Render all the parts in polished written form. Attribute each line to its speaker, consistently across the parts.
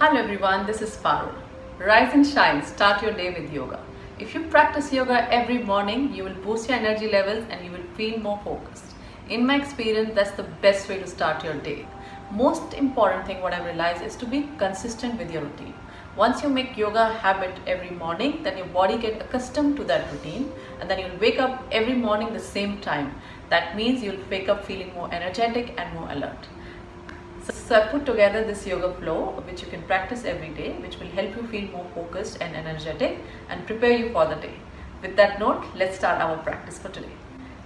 Speaker 1: Hello everyone, this is Parul. Rise and shine, start your day with yoga. If you practice yoga every morning, you will boost your energy levels and you will feel more focused. In my experience, that's the best way to start your day. Most important thing what I realized is to be consistent with your routine. Once you make yoga a habit every morning, then your body gets accustomed to that routine and then you'll wake up every morning the same time. That means you'll wake up feeling more energetic and more alert. So I put together this yoga flow which you can practice every day, which will help you feel more focused and energetic and prepare you for the day. With that note, let's start our practice for today.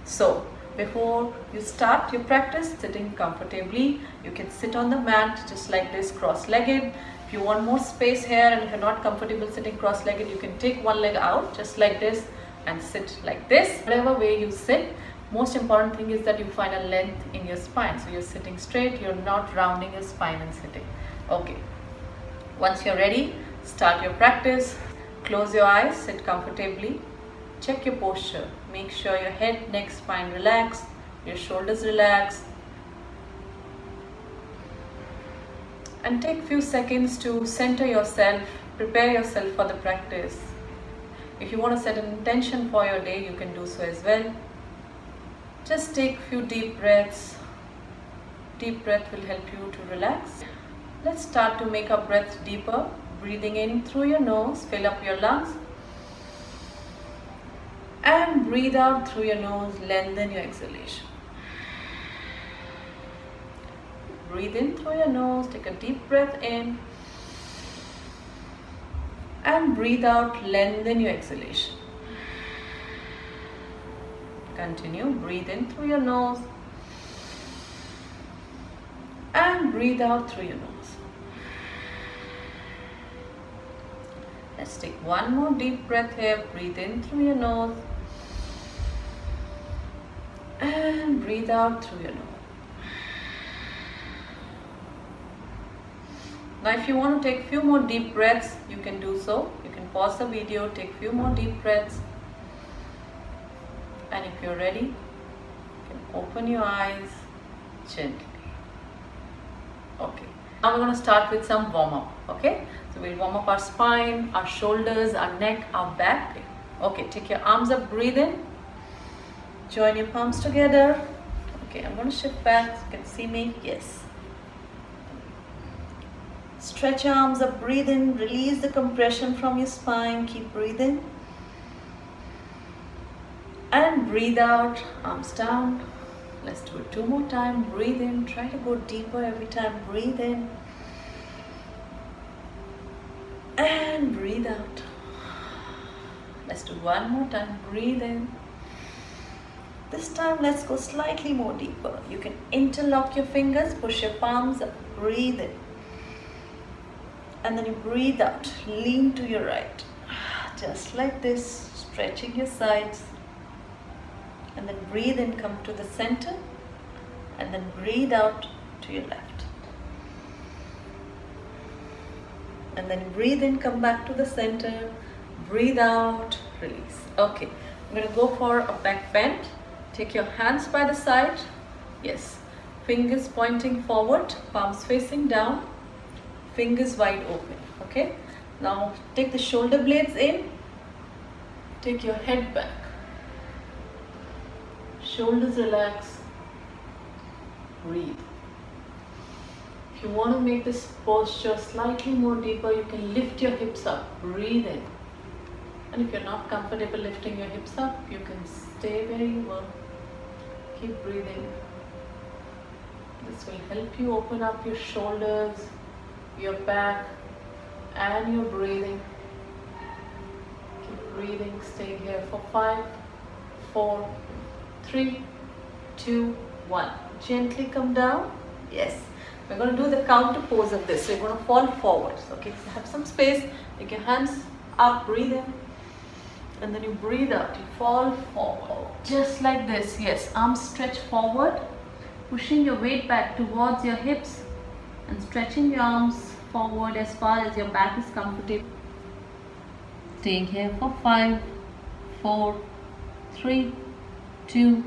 Speaker 1: So before you start your practice, sitting comfortably, you can sit on the mat just like this, cross-legged. If you want more space here and if you're not comfortable sitting cross-legged, you can take one leg out just like this and sit like this. Whatever way you sit, most important thing is that you find a length in your spine. So you're sitting straight, you're not rounding your spine and sitting. Okay. Once you're ready, start your practice. Close your eyes, sit comfortably. Check your posture. Make sure your head, neck, spine relax, your shoulders relax. And take a few seconds to center yourself, prepare yourself for the practice. If you want to set an intention for your day, you can do so as well. Just take a few deep breaths. Deep breath will help you to relax. Let's start to make our breath deeper. Breathing in through your nose, fill up your lungs. And breathe out through your nose, lengthen your exhalation. Breathe in through your nose, take a deep breath in. And breathe out, lengthen your exhalation. Continue, breathe in through your nose and breathe out through your nose. Let's take one more deep breath here. Breathe in through your nose and breathe out through your nose. Now if you want to take a few more deep breaths, you can do so. You can pause the video, take a few more deep breaths. And if you're ready, you can open your eyes gently. Okay, now we're going to start with some warm-up. Okay, so we'll warm up our spine, our shoulders, our neck, our back. Okay, take your arms up, breathe in. Join your palms together. Okay, I'm going to shift back so you can see me. Yes. Stretch your arms up, breathe in. Release the compression from your spine. Keep breathing. And breathe out, arms down. Let's do it two more times. Breathe in, try to go deeper every time. Breathe in and breathe out. Let's do one more time. Breathe in. This time let's go slightly more deeper. You can interlock your fingers, push your palms up, breathe in. And then you breathe out, lean to your right. Just like this, stretching your sides. And then breathe in, come to the center, and then breathe out to your left. And then breathe in, come back to the center, breathe out, release. Okay, I'm going to go for a back bend. Take your hands by the side. Yes, fingers pointing forward, palms facing down, fingers wide open. Okay, now take the shoulder blades in, take your head back. Shoulders relax, breathe. If you want to make this posture slightly more deeper, you can lift your hips up, breathe in. And if you're not comfortable lifting your hips up, you can stay where you were. Keep breathing. This will help you open up your shoulders, your back, and your breathing. Keep breathing, stay here for 5, 4, 3, 2, 1. Gently come down. Yes. We're going to do the counter pose of this. So you're going to fall forward. Okay, so have some space. Take your hands up, breathe in. And then you breathe out. You fall forward. Just like this. Yes. Arms stretch forward. Pushing your weight back towards your hips. And stretching your arms forward as far as your back is comfortable. Staying here for 5, 4, 3, 2,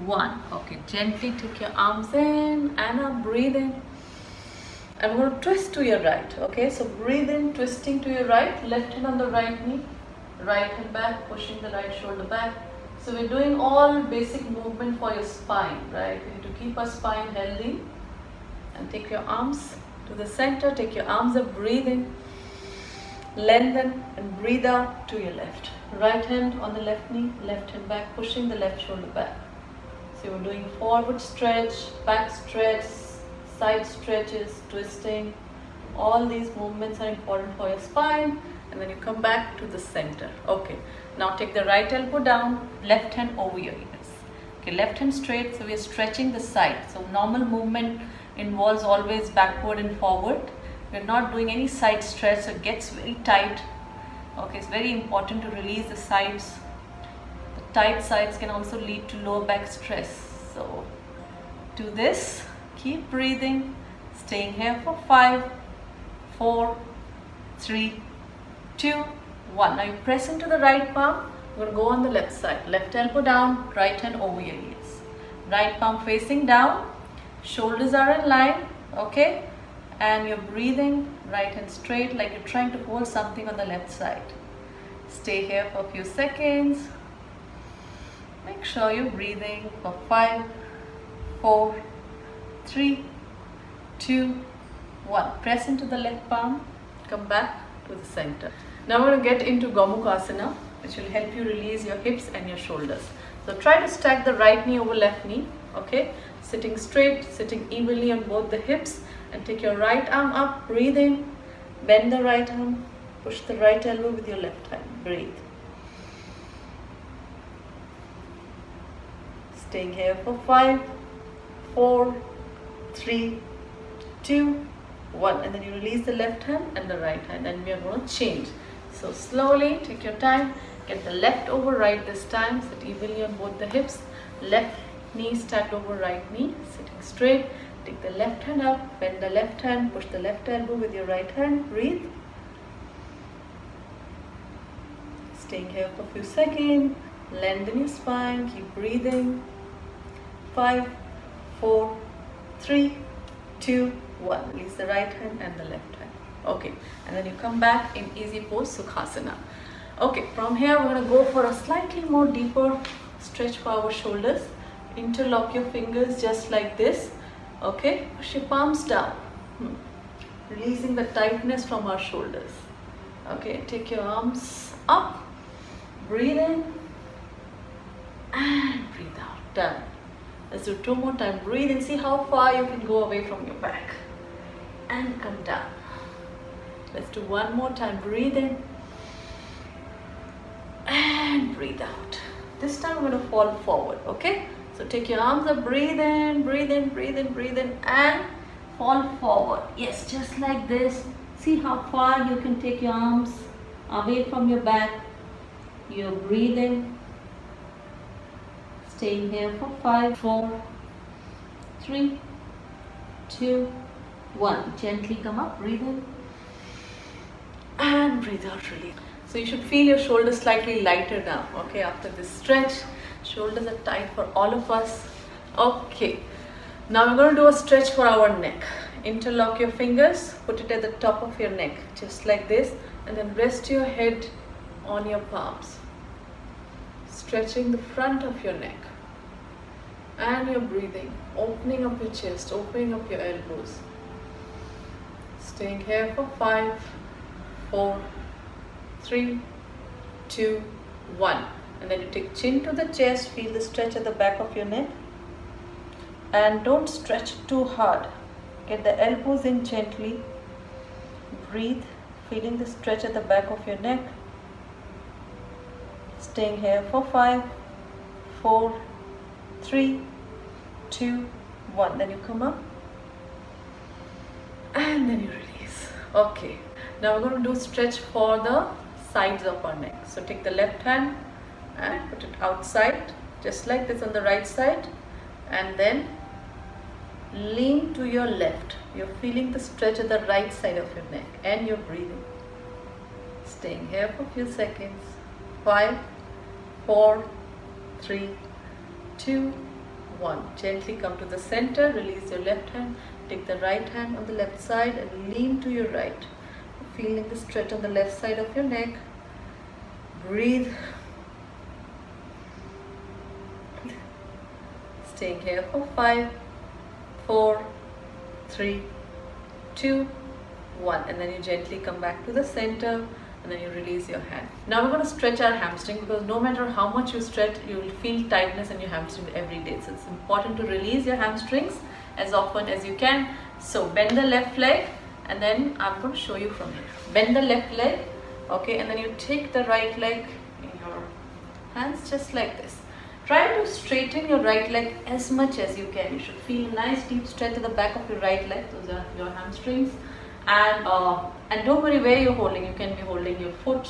Speaker 1: 1. Okay, gently take your arms in and out, breathe in. I'm going to twist to your right. Okay, so breathe in, twisting to your right, left hand on the right knee, right hand back, pushing the right shoulder back. So we're doing all basic movement for your spine, right? We need to keep our spine healthy. And take your arms to the center, take your arms up, breathe in, lengthen and breathe out to your left. Right hand on the left knee, left hand back, pushing the left shoulder back. So we're doing forward stretch, back stretch, side stretches, twisting. All these movements are important for your spine. And then you come back to the center. Okay, now take the right elbow down, left hand over your ears. Okay, left hand straight, so we are stretching the side. So normal movement involves always backward and forward. We're not doing any side stretch, so it gets very tight. Okay, it's very important to release the sides. The tight sides can also lead to lower back stress. So do this, keep breathing, staying here for 5, 4, 3, 2, 1. Now you press into the right palm. We're going to go on the left side. Left elbow down, right hand over your ears. Right palm facing down. Shoulders are in line, okay? And you're breathing, right hand straight, like you're trying to hold something on the left side. Stay here for a few seconds. Make sure you're breathing for 5, 4, 3, 2, 1. Press into the left palm, come back to the center. Now we're going to get into Gomukhasana, which will help you release your hips and your shoulders. So try to stack the right knee over left knee, okay? Sitting straight, sitting evenly on both the hips, and take your right arm up, breathe in, bend the right arm, push the right elbow with your left hand, breathe. Staying here for 5, 4, 3, 2, 1, and then you release the left hand and the right hand, and we are going to change. So slowly, take your time, get the left over right this time, sit evenly on both the hips, left knee stacked over right knee, sitting straight, take the left hand up, bend the left hand, push the left elbow with your right hand, breathe. Staying here for a few seconds, lengthen your spine, keep breathing. 5, 4, 3, 2, 1. Release the right hand and the left hand. Okay, and then you come back in easy pose, Sukhasana. Okay, from here we're going to go for a slightly more deeper stretch for our shoulders. Interlock your fingers just like this. Okay, push your palms down, releasing the tightness from our shoulders. Okay, take your arms up, breathe in and breathe out. Done. Let's do 2 more times. Breathe in, see how far you can go away from your back and come down. Let's do 1 more time. Breathe in and breathe out. This time we're going to fall forward. Okay, so take your arms up, breathe in, breathe in, breathe in, breathe in, and fall forward. Yes, just like this. See how far you can take your arms away from your back. You're breathing. Staying here for 5, 4, 3, 2, 1. Gently come up, breathe in and breathe out, release. So you should feel your shoulders slightly lighter now, okay, after this stretch. Shoulders are tight for all of us. Okay, now we're going to do a stretch for our neck. Interlock your fingers, put it at the top of your neck, just like this, and then rest your head on your palms. Stretching the front of your neck. And you're breathing, opening up your chest, opening up your elbows. Staying here for 5, 4, 3, 2, 1. And then you take chin to the chest, feel the stretch at the back of your neck. And don't stretch too hard. Get the elbows in gently. Breathe, feeling the stretch at the back of your neck. Staying here for 5, 4, 3, 2, 1. Then you come up and then you release. Okay, now we're going to do stretch for the sides of our neck. So take the left hand and put it outside, just like this on the right side, and then lean to your left. You're feeling the stretch at the right side of your neck and you're breathing. Staying here for a few seconds. 5, 4, 3, 2, 1. Gently come to the center, release your left hand, take the right hand on the left side and lean to your right. Feeling the stretch on the left side of your neck. Breathe. Staying here for 5, 4, 3, 2, 1. And then you gently come back to the center and then you release your hand. Now we're going to stretch our hamstring, because no matter how much you stretch, you will feel tightness in your hamstring every day. So it's important to release your hamstrings as often as you can. So bend the left leg, and then I'm going to show you from here. Bend the left leg, okay, and then you take the right leg in your hands just like this. Try to straighten your right leg as much as you can. You should feel a nice deep stretch at the back of your right leg. Those are your hamstrings. And don't worry where you're holding. You can be holding your foot,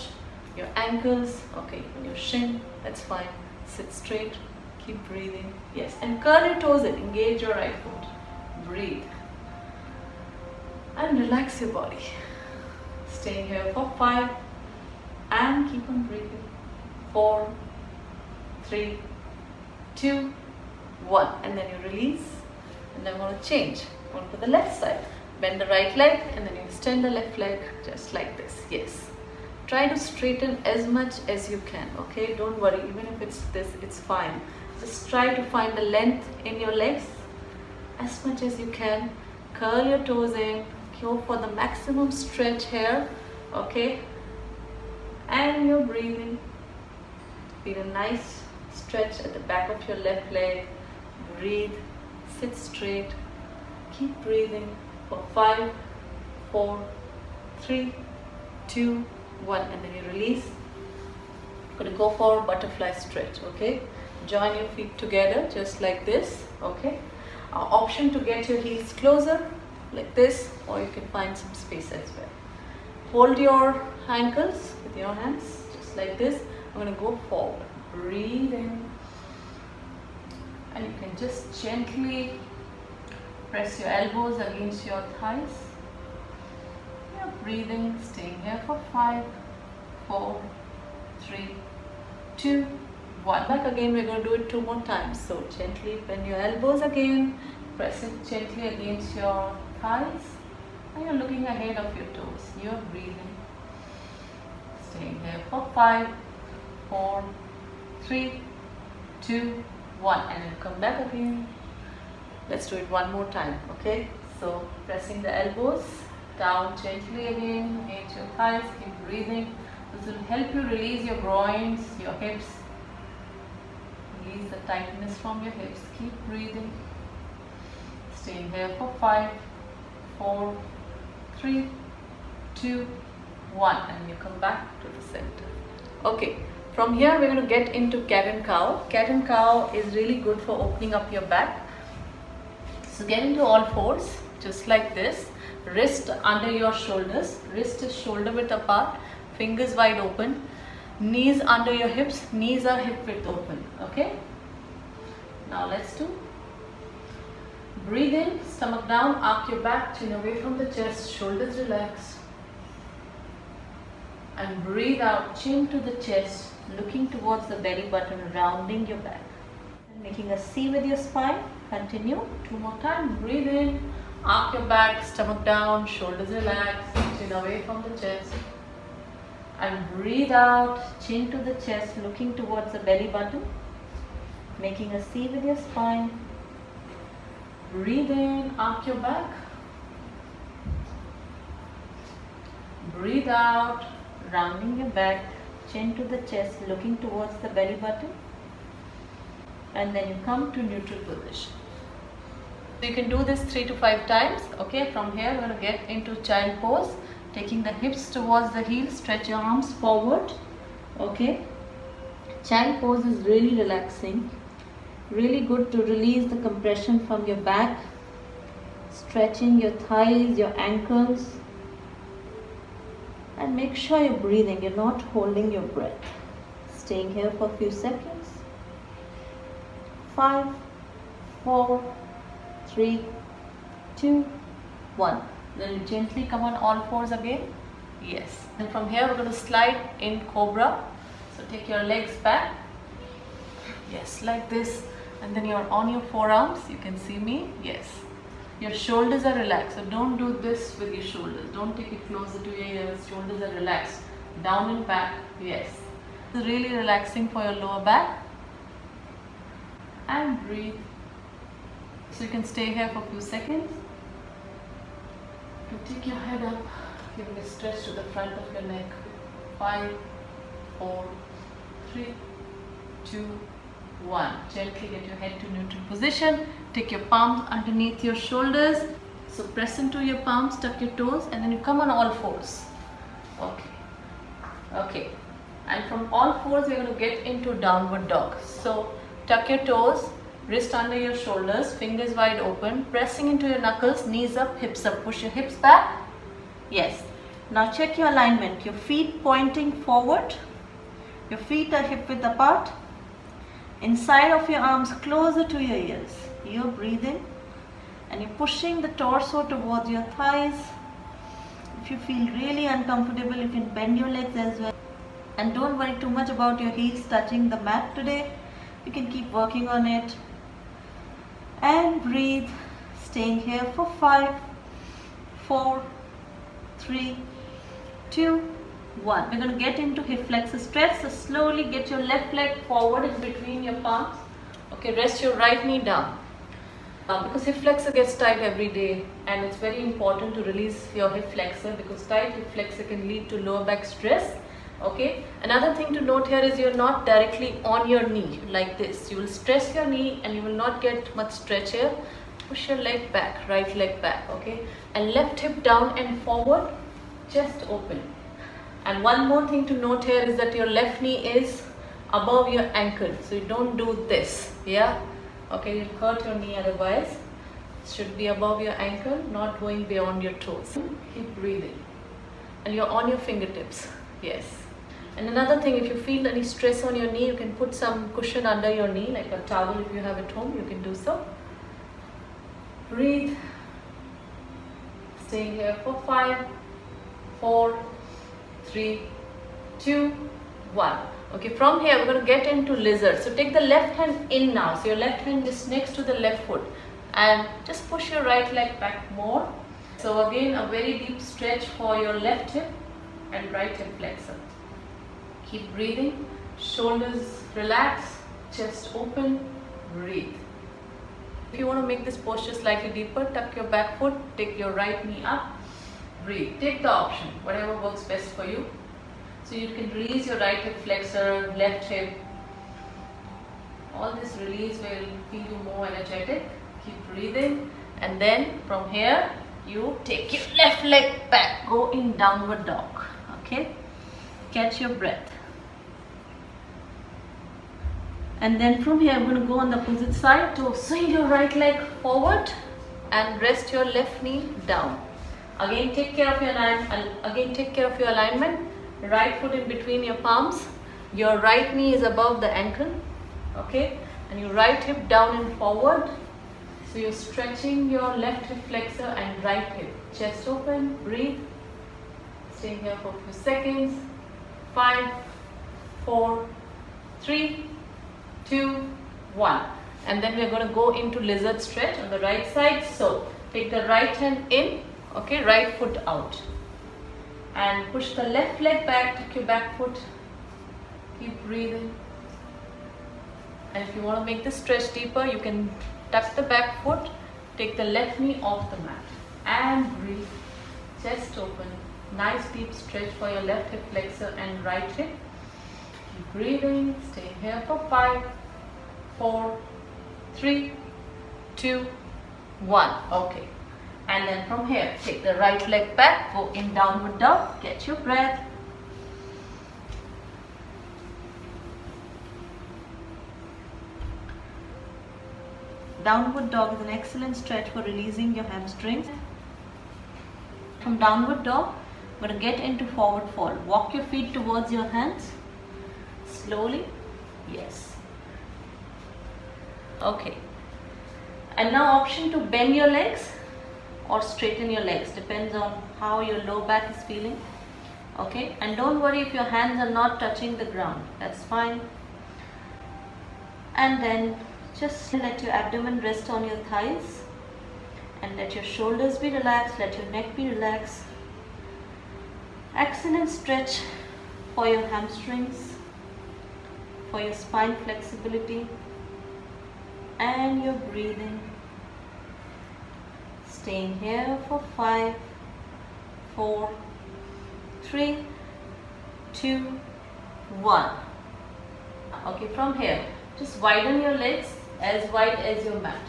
Speaker 1: your ankles, okay, even your shin. That's fine. Sit straight. Keep breathing. Yes, and curl your toes in. Engage your right foot. Breathe. And relax your body. Staying here for 5. And keep on breathing. 4, 3, 2, 1. And then you release. And then I'm going to change. Going to the left side. Bend the right leg and then you extend the left leg just like this. Yes. Try to straighten as much as you can. Okay. Don't worry. Even if it's this, it's fine. Just try to find the length in your legs as much as you can. Curl your toes in. Go for the maximum stretch here. Okay. And you're breathing. Feel a nice stretch at the back of your left leg. Breathe. Sit straight. Keep breathing. For 5, 4, 3, 2, 1, and then you release. You're going to go for butterfly stretch. Okay, join your feet together just like this. Okay, option to get your heels closer like this, or you can find some space as well. Hold your ankles with your hands just like this. I'm going to go forward. Breathe in, and you can just gently press your elbows against your thighs. You're breathing, staying here for 5, 4, 3, 2, 1. Back again, we're going to do it 2 more times. So gently bend your elbows again, press it gently against your thighs, and you're looking ahead of your toes. You're breathing, staying here for 5, 4, 3, 2, 1, and then come back again. Let's do it 1 more time, okay? So pressing the elbows down gently again, against your thighs, keep breathing. This will help you release your groins, your hips. Release the tightness from your hips. Keep breathing. Staying here for 5, 4, 3, 2, 1, and you come back to the center. Okay, from here we're going to get into cat and cow. Cat and cow is really good for opening up your back. So get into all fours, just like this. Wrist under your shoulders. Wrist is shoulder width apart. Fingers wide open. Knees under your hips. Knees are hip width open. Okay. Now let's do. Breathe in, stomach down, arc your back, chin away from the chest, shoulders relaxed. And breathe out, chin to the chest, looking towards the belly button, rounding your back. And making a C with your spine. Continue 2 more times. Breathe in, arc your back, stomach down, shoulders relaxed, chin away from the chest. And breathe out, chin to the chest, looking towards the belly button. Making a C with your spine. Breathe in, arc your back. Breathe out, rounding your back, chin to the chest, looking towards the belly button. And then you come to neutral position. So you can do this 3 to 5 times. Okay, from here we're going to get into child pose. Taking the hips towards the heels, stretch your arms forward. Okay, child pose is really relaxing. Really good to release the compression from your back. Stretching your thighs, your ankles. And make sure you're breathing, you're not holding your breath. Staying here for a few seconds. 5, 4, 3, 2, 1. Then you gently come on all fours again. Yes. And from here we're going to slide in cobra. So take your legs back. Yes, like this. And then you're on your forearms. You can see me. Yes. Your shoulders are relaxed. So don't do this with your shoulders. Don't take it closer to your ears. Shoulders are relaxed. Down and back. Yes. It's really relaxing for your lower back. And breathe. So you can stay here for a few seconds. You take your head up, giving a stretch to the front of your neck. 5, 4, 3, 2, 1. Gently get your head to neutral position. Take your palms underneath your shoulders. So press into your palms, tuck your toes, and then you come on all fours. Okay. Okay. And from all fours, we're going to get into downward dog. So tuck your toes, wrist under your shoulders, fingers wide open, pressing into your knuckles, knees up, hips up. Push your hips back. Yes. Now check your alignment. Your feet pointing forward. Your feet are hip width apart. Inside of your arms closer to your ears. You're breathing and you're pushing the torso towards your thighs. If you feel really uncomfortable, you can bend your legs as well. And don't worry too much about your heels touching the mat today. You can keep working on it. And breathe. Staying here for 5, 4, 3, 2, 1. We're going to get into hip flexor stretch. So slowly get your left leg forward in between your palms. Okay, rest your right knee down. Because hip flexor gets tight every day, and it's very important to release your hip flexor, because tight hip flexor can lead to lower back stress. Okay. Another thing to note here is you're not directly on your knee like this. You will stress your knee and you will not get much stretch here. Push your leg back, right leg back. Okay. And left hip down and forward, chest open. And one more thing to note here is that your left knee is above your ankle. So you don't do this. Yeah. Okay. You'll hurt your knee otherwise. It should be above your ankle, not going beyond your toes. Keep breathing. And you're on your fingertips. Yes. And another thing, if you feel any stress on your knee, you can put some cushion under your knee, like a towel if you have at home, you can do so. Breathe. Staying here for 5, 4, 3, 2, 1. Okay, from here we're going to get into lizard. So take the left hand in now. So your left hand is next to the left foot. And just push your right leg back more. So again, a very deep stretch for your left hip and right hip flexor. Keep breathing. Shoulders relax. Chest open. Breathe. If you want to make this posture slightly deeper, tuck your back foot. Take your right knee up. Breathe. Take the option, whatever works best for you. So you can release your right hip flexor, left hip. All this release will feel you more energetic. Keep breathing. And then from here, you take your left leg back. Go in downward dog. Okay. Catch your breath. And then from here, I'm going to go on the opposite side to swing your right leg forward and rest your left knee down. Again, take care of your alignment. Right foot in between your palms. Your right knee is above the ankle. Okay, and your right hip down and forward. So you're stretching your left hip flexor and right hip. Chest open. Breathe. Staying here for a few seconds. 5, 4, 3, 2, 1. And then we're going to go into lizard stretch on the right side. So take the right hand in, okay, right foot out. And push the left leg back, take your back foot. Keep breathing. And if you want to make this stretch deeper, you can tuck the back foot, take the left knee off the mat. And breathe. Chest open. Nice deep stretch for your left hip flexor and right hip. Keep breathing. Stay here for 5, 4, 3, 2, 1. Okay. And then from here, take the right leg back, go in downward dog, get your breath. Downward dog is an excellent stretch for releasing your hamstrings. From downward dog, I'm going to get into forward fold. Walk your feet towards your hands. Slowly. Yes. Okay. And now option to bend your legs or straighten your legs. Depends on how your low back is feeling. Okay. And don't worry if your hands are not touching the ground. That's fine. And then
Speaker 2: Just let your abdomen rest on your thighs and let your shoulders be relaxed, let your neck be relaxed. Excellent stretch for your hamstrings, for your spine flexibility and your breathing. Staying here for 5, 4, 3, 2, 1. Okay, from here, just widen your legs as wide as your mat.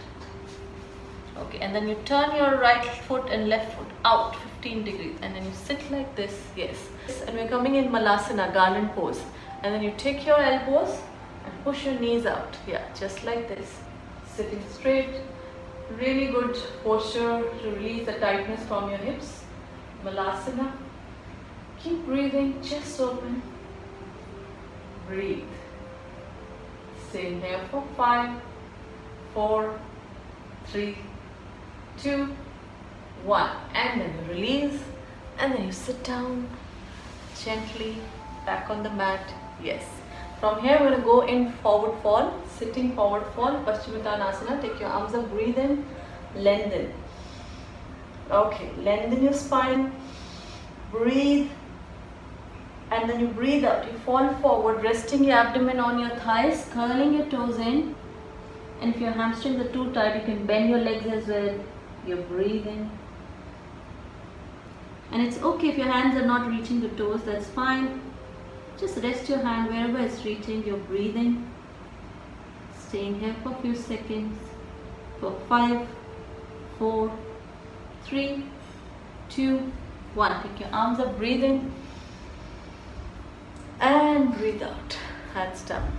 Speaker 2: Okay, and then you turn your right foot and left foot out 15 degrees and then you sit like this. Yes. And we're coming in Malasana, garland pose. And then you take your elbows and push your knees out. Yeah, just like this. Sitting straight. Really good posture to release the tightness from your hips. Malasana. Keep breathing, chest open. Breathe. Stay here for 5, 4, 3, 2, 1. And then you release. And then you sit down gently back on the mat. Yes. From here we're going to go in forward fold, sitting forward fold, Paschimottanasana. Take your arms up, breathe in, lengthen. Okay, lengthen your spine, breathe, and then you breathe out. You fall forward, resting your abdomen on your thighs, curling your toes in. And if your hamstrings are too tight, you can bend your legs as well. You're breathing. And it's okay if your hands are not reaching the toes, that's fine. Just rest your hand wherever it's reaching. You're breathing. Staying here for a few seconds. For 5, 4, 3, 2, 1. Take your arms up, breathing. And breathe out. Hands down.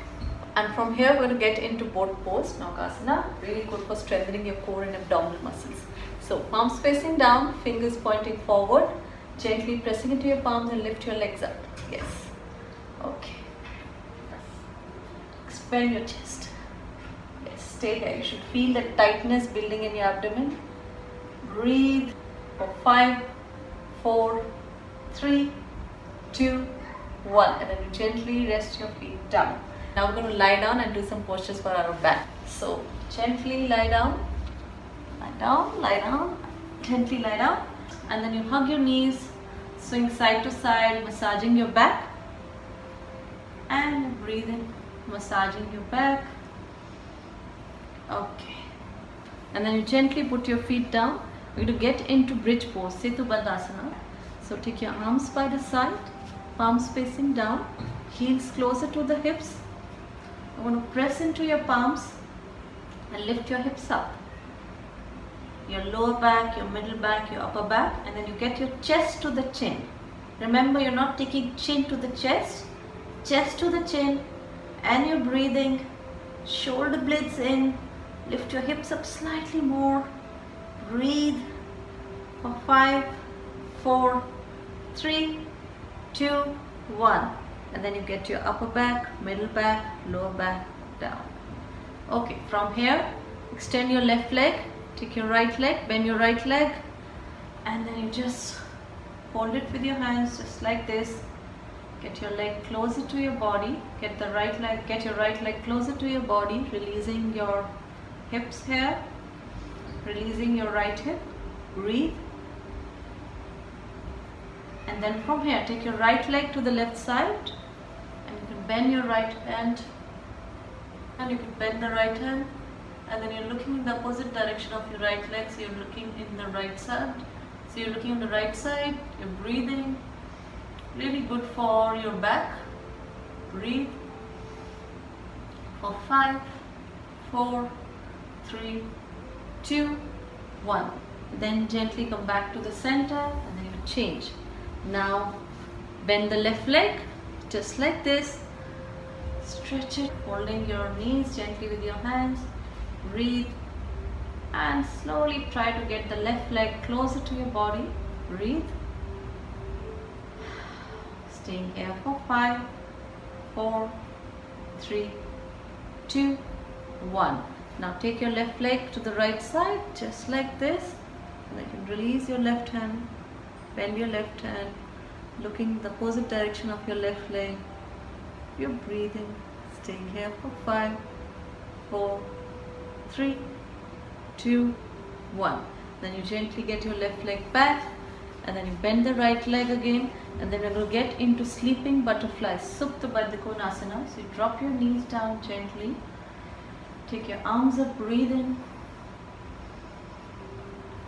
Speaker 2: And from here we're going to get into boat pose, Naukasana. Really good for strengthening your core and abdominal muscles. So palms facing down, fingers pointing forward. Gently pressing into your palms and lift your legs up. Yes. Okay. Expand your chest. Yes, stay here. You should feel the tightness building in your abdomen. Breathe for 5, 4, 3, 2, 1. And then you gently rest your feet down. Now we're going to lie down and do some postures for our back. So gently lie down. Lie down, lie down. Gently lie down. And then you hug your knees. Swing side to side, massaging your back. And breathing, massaging your back. Okay. And then you gently put your feet down. We're going to get into bridge pose, Setu Bandhasana. So take your arms by the side, palms facing down, heels closer to the hips. I want to press into your palms and lift your hips up. Your lower back, your middle back, your upper back, and then you get your chest to the chin. Remember, you're not taking chin to the chest to the chin, and you're breathing. Shoulder blades in. Lift your hips up slightly more. Breathe for 5, 4, 3, 2, 1. And then you get your upper back, middle back, lower back down. Okay, from here, extend your left leg. Take your right leg, bend your right leg, and then you just hold it with your hands just like this. Get your leg closer to your body. Get your right leg closer to your body, releasing your hips here, releasing your right hip. Breathe. And then from here, take your right leg to the left side, and you can bend your right hand, and you can bend the right hand. And then you're looking in the opposite direction of your right leg, so you're looking in the right side. So you're looking on the right side, you're breathing. Really good for your back. Breathe. For 5, 4, 3, 2, 1. Then gently come back to the center and then you change. Now bend the left leg just like this. Stretch it, holding your knees gently with your hands. Breathe and slowly try to get the left leg closer to your body. Breathe. Staying here for 5, 4, 3, 2, 1. Now take your left leg to the right side just like this, and then you can release your left hand, bend your left hand, looking the opposite direction of your left leg. You're breathing. Staying here for 5, 4,
Speaker 1: 3, 2, 1. Then you gently get your left leg back, and then you bend the right leg again, and then we will get into sleeping butterfly, Supta Baddha Konasana. So you drop your knees down gently, take your arms up, breathe in,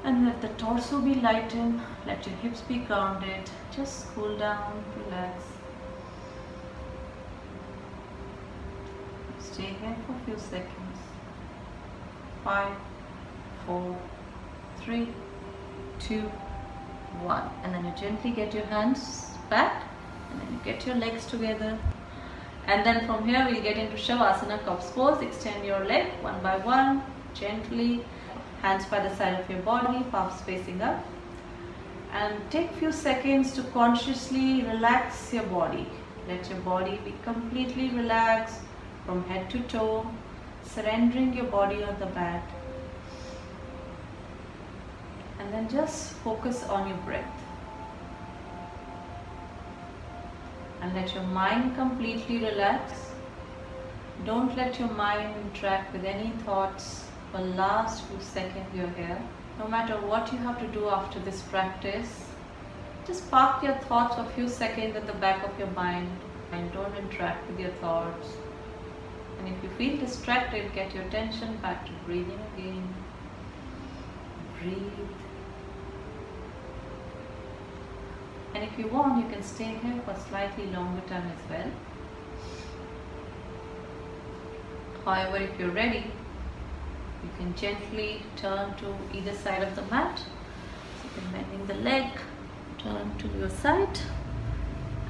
Speaker 1: and let the torso be lightened, let your hips be grounded, just cool down, relax. Stay here for a few seconds. 5, 4, 3, 2, 1. And then you gently get your hands back, and then you get your legs together. And then from here we'll get into Shavasana, corpse pose. Extend your leg one by one, gently. Hands by the side of your body, palms facing up. And take few seconds to consciously relax your body. Let your body be completely relaxed from head to toe, surrendering your body on the mat. And then just focus on your breath. And let your mind completely relax. Don't let your mind interact with any thoughts for the last few seconds you're here. No matter what you have to do after this practice, just park your thoughts for a few seconds at the back of your mind and don't interact with your thoughts. And if you feel distracted, get your attention back to breathing again. Breathe. And if you want, you can stay here for slightly longer time as well. However, if you're ready, you can gently turn to either side of the mat. So you can bending the leg, turn to your side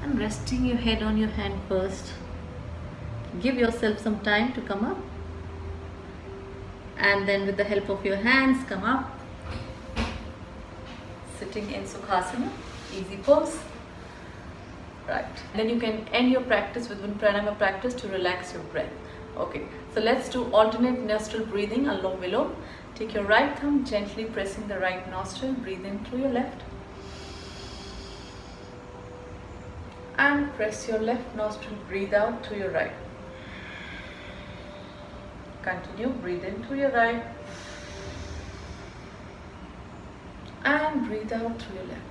Speaker 1: and resting your head on your hand first. Give yourself some time to come up, and then with the help of your hands come up, sitting in Sukhasana, easy pose. Right, then you can end your practice with one pranayama practice to relax your breath. Okay, so let's do alternate nostril breathing, Alom Vilom. Take your right thumb, gently pressing the right nostril, breathe in through your left. And press your left nostril, breathe out through your right. Continue, breathe in through your right. And breathe out through your left.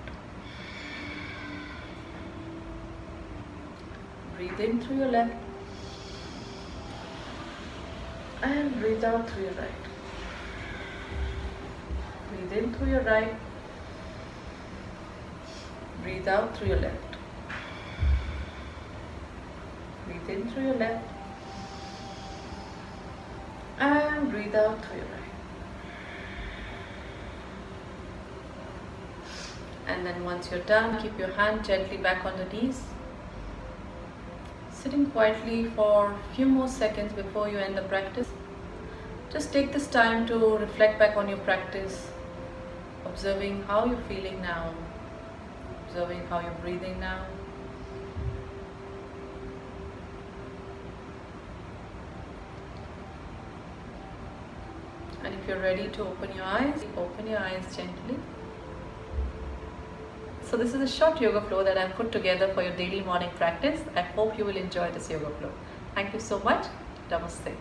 Speaker 1: Breathe in through your left. And breathe out through your right. Breathe in through your right. Breathe out through your left. Breathe in through your left. And breathe out through your right. And then once you're done, keep your hand gently back on the knees. Sitting quietly for a few more seconds before you end the practice. Just take this time to reflect back on your practice, observing how you're feeling now, observing how you're breathing now. And if you're ready to open your eyes gently. So this is a short yoga flow that I've put together for your daily morning practice. I hope you will enjoy this yoga flow. Thank you so much. Namaste.